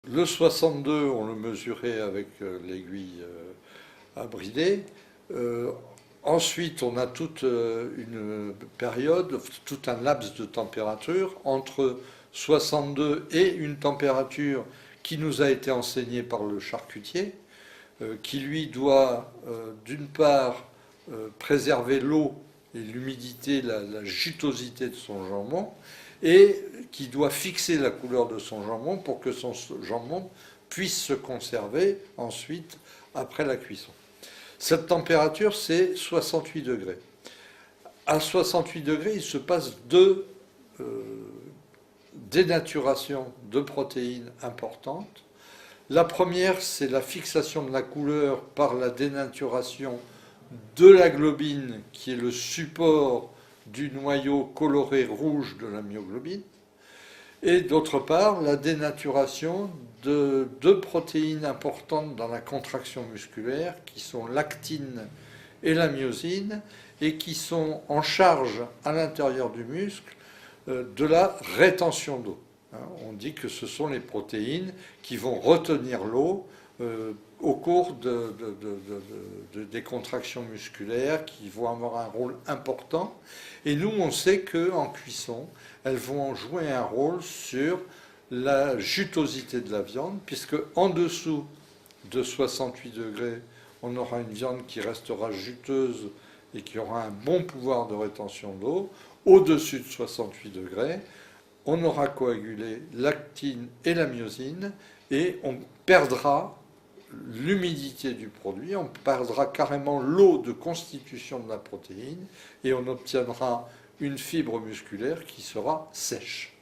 Le 62, on le mesurait avec l'aiguille à brider. Euh, Ensuite, on a toute une période, tout un laps de température entre 62 et une température qui nous a été enseignée par le charcutier, qui lui doit d'une part préserver l'eau et l'humidité, la jutosité de son jambon, et qui doit fixer la couleur de son jambon pour que son jambon puisse se conserver ensuite après la cuisson. Cette température, c'est 68 degrés. À 68 degrés, il se passe deux dénaturations de protéines importantes. La première, c'est la fixation de la couleur par la dénaturation de la globine, qui est le support du noyau coloré rouge de la myoglobine. Et d'autre part, la dénaturation de deux protéines importantes dans la contraction musculaire, qui sont l'actine et la myosine, et qui sont en charge à l'intérieur du muscle de la rétention d'eau. On dit que ce sont les protéines qui vont retenir l'eau au cours des contractions musculaires, qui vont avoir un rôle important. Et nous, on sait qu'en cuisson, elles vont jouer un rôle sur la jutosité de la viande, puisque en dessous de 68 degrés, on aura une viande qui restera juteuse et qui aura un bon pouvoir de rétention d'eau. Au-dessus de 68 degrés, on aura coagulé l'actine et la myosine et on perdra l'humidité du produit, on perdra carrément l'eau de constitution de la protéine et on obtiendra une fibre musculaire qui sera sèche.